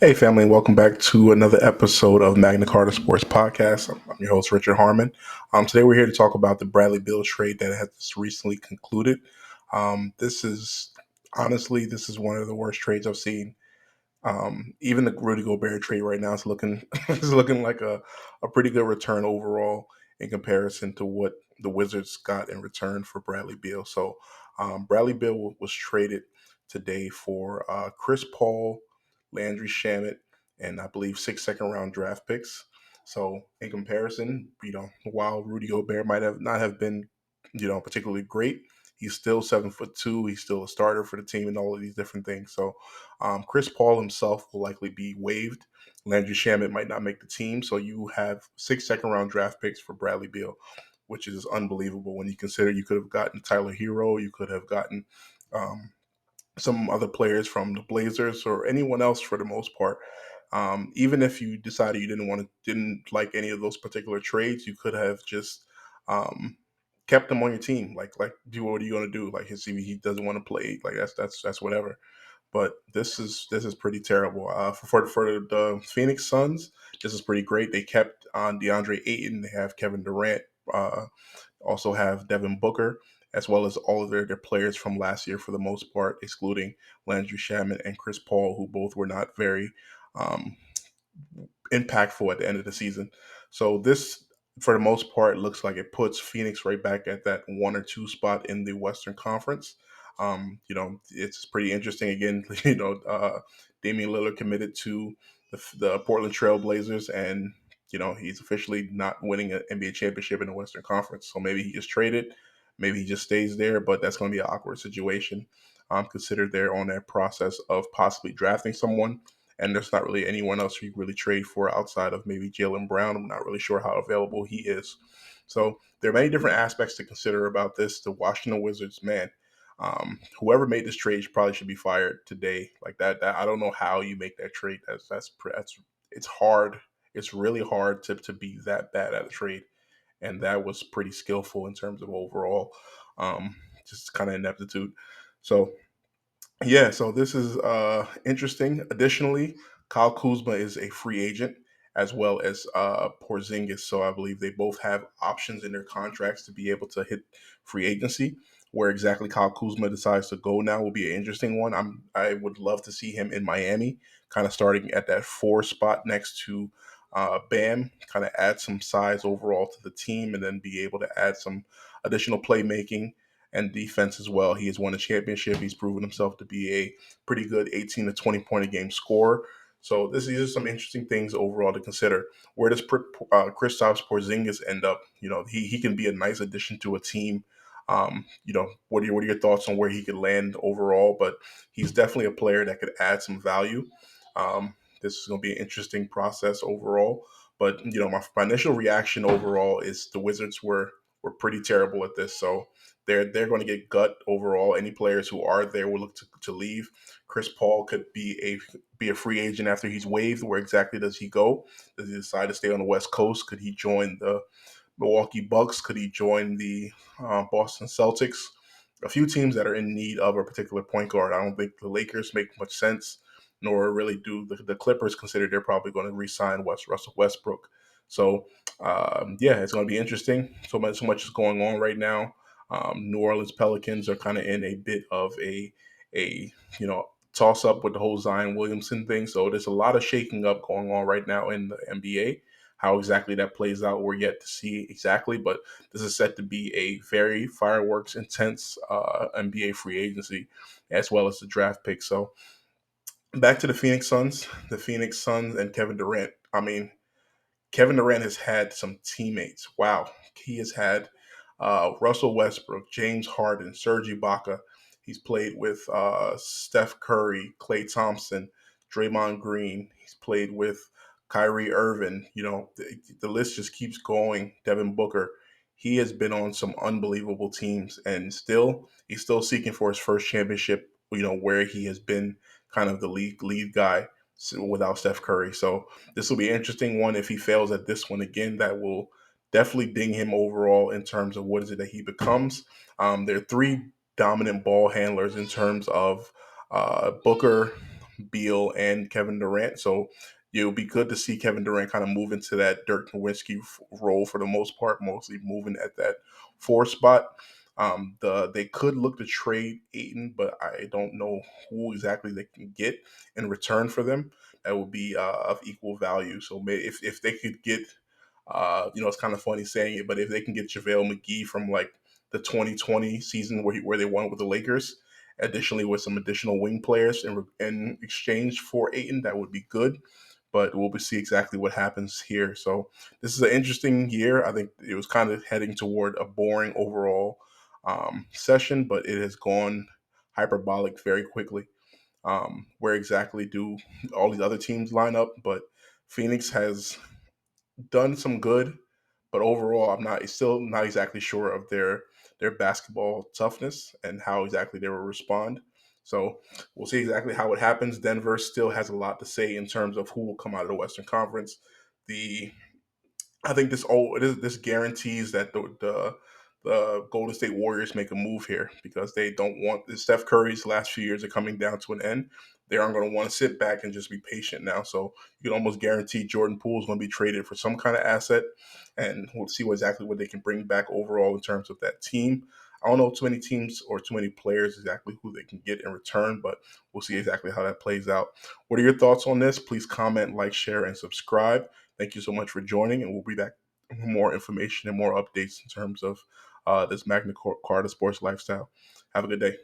Hey, family, and welcome back to another episode of Magna Carta Sports Podcast. I'm your host, Richard Harmon. Today, we're here to talk about the Bradley Beal trade that has recently concluded. This is honestly, this is one of the worst trades I've seen. Even the Rudy Gobert trade right now is looking is looking like a pretty good return overall in comparison to what the Wizards got in return for Bradley Beal. So, Bradley Beal was traded today for Chris Paul, Landry Shamet, and I believe 6 second round draft picks. So, in comparison, while Rudy Gobert might have not have been, particularly great, he's still 7'2". He's still a starter for the team and all of these different things. So, Chris Paul himself will likely be waived. Landry Shamet might not make the team. So you have 6 second round draft picks for Bradley Beal, which is unbelievable when you consider you could have gotten Tyler Hero, you could have gotten um, some other players from the Blazers or anyone else for the most part. Even if you decided you didn't like any of those particular trades, you could have just um, kept him on your team. What are you going to do? Like his he doesn't want to play. Like that's whatever. But this is pretty terrible. For the Phoenix Suns, this is pretty great. They kept on DeAndre Ayton. They have Kevin Durant. Also have Devin Booker, as well as all of their players from last year for the most part, excluding Landry Shamet and Chris Paul, who both were not very um, impactful at the end of the season. So this, for the most part, looks like it puts Phoenix right back at that 1 or 2 spot in the Western Conference. It's pretty interesting. Again, Damian Lillard committed to the Portland Trail Blazers, and he's officially not winning an NBA championship in the Western Conference. So maybe he gets traded, maybe he just stays there, but that's going to be an awkward situation. Considered they're on that process of possibly drafting someone, and there's not really anyone else you really trade for outside of maybe Jalen Brown. I'm not really sure how available he is. So there are many different aspects to consider about this. The Washington Wizards, man, whoever made this trade probably should be fired today. Like that I don't know how you make that trade. That's it's hard. It's really hard to be that bad at a trade, and that was pretty skillful in terms of overall, just kind of ineptitude. So yeah, so this is interesting. Additionally, Kyle Kuzma is a free agent as well as Porzingis. So I believe they both have options in their contracts to be able to hit free agency. Where exactly Kyle Kuzma decides to go now will be an interesting one. I would love to see him in Miami, kind of starting at that 4 spot next to Bam, kind of add some size overall to the team, and then be able to add some additional playmaking and defense as well. He has won a championship. He's proven himself to be a pretty good 18 to 20 point a game scorer. So these are some interesting things overall to consider. Where does Kristaps Porzingis end up? He can be a nice addition to a team. What are your thoughts on where he could land overall? But he's definitely a player that could add some value. This is going to be an interesting process overall. But my initial reaction overall is the Wizards were pretty terrible at this. So they're going to get gut overall. Any players who are there will look to leave. Chris Paul could be a free agent after he's waived. Where exactly does he go? Does he decide to stay on the West Coast? Could he join the Milwaukee Bucks? Could he join the Boston Celtics? A few teams that are in need of a particular point guard. I don't think the Lakers make much sense, nor really do the Clippers consider they're probably going to re-sign Russell Westbrook. So yeah, it's going to be interesting. So much is going on right now. New Orleans Pelicans are kind of in a bit of a toss up with the whole Zion Williamson thing. So there's a lot of shaking up going on right now in the NBA. How exactly that plays out, we're yet to see exactly, but this is set to be a very fireworks intense NBA free agency as well as the draft pick. So back to the Phoenix Suns and Kevin Durant. I mean, Kevin Durant has had some teammates. Wow. He has had Russell Westbrook, James Harden, Serge Ibaka. He's played with Steph Curry, Klay Thompson, Draymond Green. He's played with Kyrie Irving. The list just keeps going. Devin Booker. He has been on some unbelievable teams, and he's still seeking for his first championship. Where he has been kind of the lead guy without Steph Curry. So this will be an interesting one. If he fails at this one again, that will definitely ding him overall in terms of what is it that he becomes. There are three dominant ball handlers in terms of Booker, Beal and Kevin Durant. So it'll be good to see Kevin Durant kind of move into that Dirk Nowitzki role for the most part, mostly moving at that four spot. They could look to trade Aiton, but I don't know who exactly they can get in return for them. That would be of equal value. So if they could get, it's kind of funny saying it, but if they can get JaVale McGee from like the 2020 season where they won with the Lakers, additionally with some additional wing players in exchange for Aiton, that would be good. But we'll see exactly what happens here. So this is an interesting year. I think it was kind of heading toward a boring overall session, but it has gone hyperbolic very quickly. Where exactly do all these other teams line up? But Phoenix has done some good, but overall, I'm not still not exactly sure of their basketball toughness and how exactly they will respond. So we'll see exactly how it happens. Denver still has a lot to say in terms of who will come out of the Western Conference. The I think this guarantees that the Golden State Warriors make a move here because they don't want the Steph Curry's last few years are coming down to an end. They aren't going to want to sit back and just be patient now. So you can almost guarantee Jordan Poole is going to be traded for some kind of asset, and we'll see exactly what they can bring back overall in terms of that team. I don't know too many teams or too many players exactly who they can get in return, but we'll see exactly how that plays out. What are your thoughts on this? Please comment, like, share, and subscribe. Thank you so much for joining, and we'll be back with more information and more updates in terms of this Magna Carta Sports lifestyle. Have a good day.